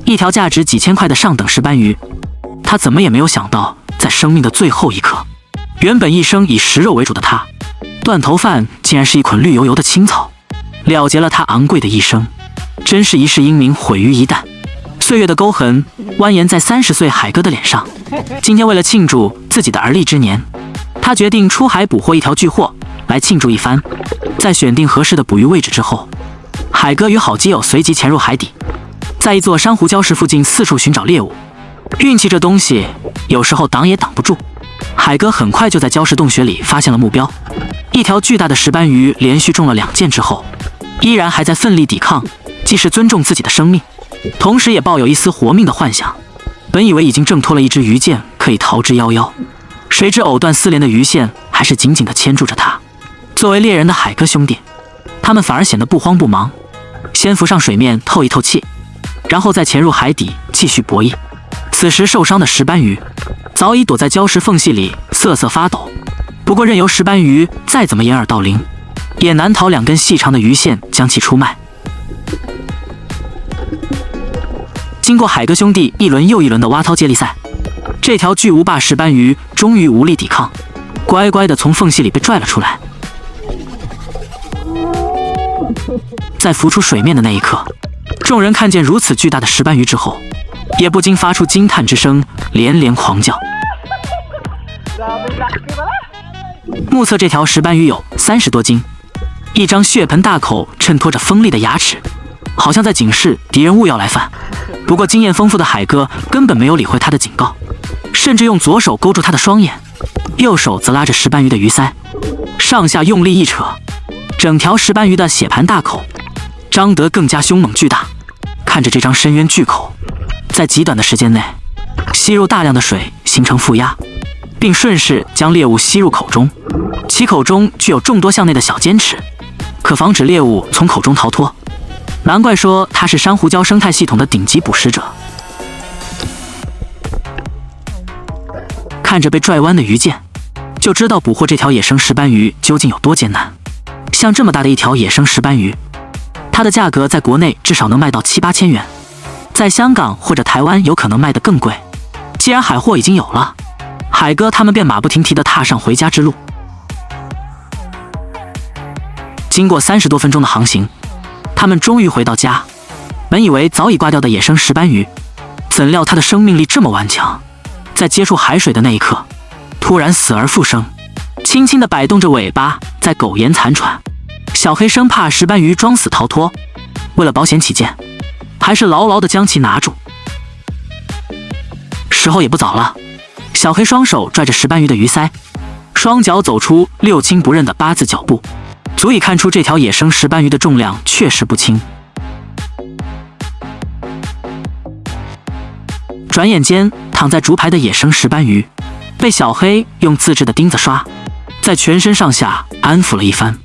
一条价值几千块的上等石斑鱼，他怎么也没有想到，在生命的最后一刻，原本一生以食肉为主的他，断头饭竟然是一捆绿油油的青草，了结了他昂贵的一生。真是一世英名毁于一旦。岁月的沟痕蜿蜒在30岁海哥的脸上。今天为了庆祝自己的而立之年，他决定出海捕获一条巨货来庆祝一番。在选定合适的捕鱼位置之后，海哥与好基友随即潜入海底，在一座珊瑚礁石附近四处寻找猎物。运气这东西有时候挡也挡不住，海哥很快就在礁石洞穴里发现了目标。一条巨大的石斑鱼连续中了2箭之后，依然还在奋力抵抗，既是尊重自己的生命，同时也抱有一丝活命的幻想。本以为已经挣脱了一支鱼箭可以逃之夭夭，谁知藕断丝连的鱼线还是紧紧地牵住着他。作为猎人的海哥兄弟，他们反而显得不慌不忙，先浮上水面透一透气，然后再潜入海底继续博弈。此时受伤的石斑鱼早已躲在礁石缝隙里瑟瑟发抖，不过任由石斑鱼再怎么掩耳盗铃，也难逃2根细长的鱼线将其出卖。经过海哥兄弟一轮又一轮的蛙饕接力赛，这条巨无霸石斑鱼终于无力抵抗，乖乖地从缝隙里被拽了出来。在浮出水面的那一刻，众人看见如此巨大的石斑鱼之后，也不禁发出惊叹之声，连连狂叫。目测这条石斑鱼有30多斤，一张血盆大口衬托着锋利的牙齿，好像在警示敌人勿要来犯。不过经验丰富的海哥根本没有理会他的警告，甚至用左手勾住他的双眼，右手则拉着石斑鱼的鱼鳃，上下用力一扯，整条石斑鱼的血盘大口张得更加凶猛巨大。看着这张深渊巨口，在极短的时间内吸入大量的水，形成负压，并顺势将猎物吸入口中。其口中具有众多向内的小尖齿，可防止猎物从口中逃脱。难怪说它是珊瑚礁生态系统的顶级捕食者。看着被拽弯的鱼箭，就知道捕获这条野生石斑鱼究竟有多艰难。像这么大的一条野生石斑鱼，它的价格在国内至少能卖到7、8千元，在香港或者台湾有可能卖得更贵。既然海货已经有了，海哥他们便马不停蹄地踏上回家之路。经过30多分钟的航行，他们终于回到家。本以为早已挂掉的野生石斑鱼，怎料它的生命力这么顽强，在接触海水的那一刻，突然死而复生，轻轻地摆动着尾巴，在苟延残喘。小黑生怕石斑鱼装死逃脱，为了保险起见，还是牢牢地将其拿住。时候也不早了，小黑双手拽着石斑鱼的鱼鳃，双脚走出6亲不认的8字脚步，足以看出这条野生石斑鱼的重量确实不轻。转眼间，躺在竹排的野生石斑鱼被小黑用自制的钉子刷在全身上下安抚了一番，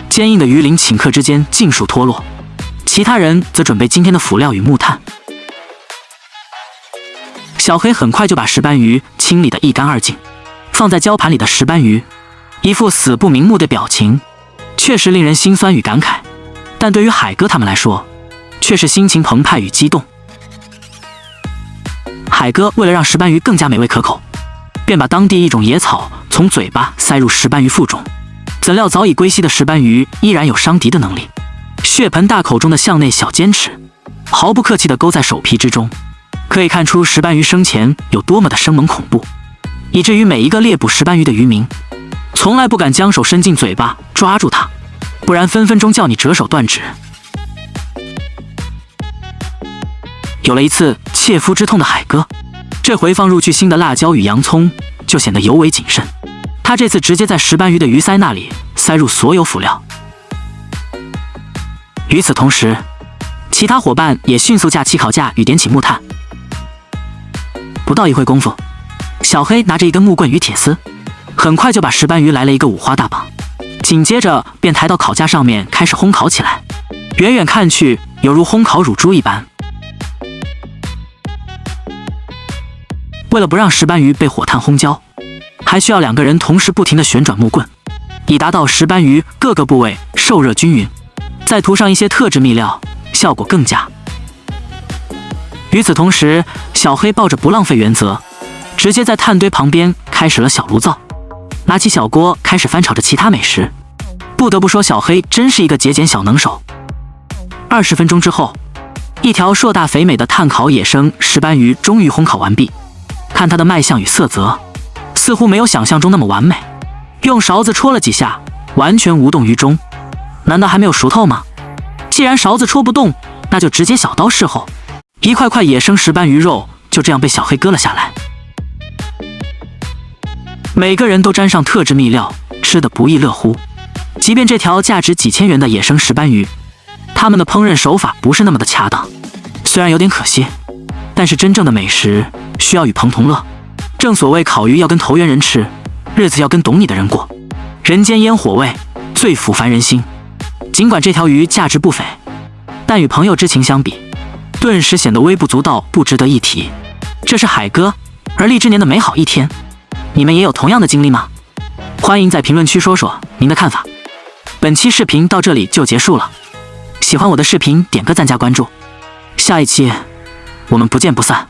坚硬的鱼鳞顷刻之间尽数脱落。其他人则准备今天的辅料与木炭。小黑很快就把石斑鱼清理得一干二净，放在礁盘里的石斑鱼一副死不瞑目的表情，确实令人心酸与感慨，但对于海哥他们来说，却是心情澎湃与激动。海哥为了让石斑鱼更加美味可口，便把当地一种野草从嘴巴塞入石斑鱼腹中，怎料早已归西的石斑鱼依然有伤敌的能力，血盆大口中的向内小尖齿毫不客气地勾在手皮之中，可以看出石斑鱼生前有多么的生猛恐怖，以至于每一个猎捕石斑鱼的渔民从来不敢将手伸进嘴巴抓住它，不然分分钟叫你折手断指。有了一次切肤之痛的海哥，这回放入去新的辣椒与洋葱就显得尤为谨慎。他这次直接在石斑鱼的鱼鳃那里塞入所有辅料。与此同时，其他伙伴也迅速架起烤架与点起木炭。不到一会功夫，小黑拿着一根木棍与铁丝，很快就把石斑鱼来了一个五花大绑，紧接着便抬到烤架上面开始烘烤起来，远远看去犹如烘烤乳猪一般。为了不让石斑鱼被火炭烘焦，还需要2个人同时不停地旋转木棍，以达到石斑鱼各个部位受热均匀。再涂上一些特制秘料，效果更佳。与此同时，小黑抱着不浪费原则，直接在炭堆旁边开始了小炉灶，拿起小锅开始翻炒着其他美食。不得不说，小黑真是一个节俭小能手。20分钟之后，一条硕大肥美的炭烤野生石斑鱼终于烘烤完毕。看它的卖相与色泽，似乎没有想象中那么完美。用勺子戳了几下，完全无动于衷。难道还没有熟透吗？既然勺子戳不动，那就直接小刀侍候。一块块野生石斑鱼肉就这样被小黑割了下来。每个人都沾上特制秘料，吃得不亦乐乎。即便这条价值几千元的野生石斑鱼，他们的烹饪手法不是那么的恰当，虽然有点可惜，但是真正的美食需要与朋同乐。正所谓烤鱼要跟投缘人吃，日子要跟懂你的人过。人间烟火味，最抚凡人心。尽管这条鱼价值不菲，但与朋友之情相比，顿时显得微不足道，不值得一提。这是海哥而立之年的美好一天，你们也有同样的经历吗？欢迎在评论区说说您的看法。本期视频到这里就结束了，喜欢我的视频点个赞加关注，下一期我们不见不散。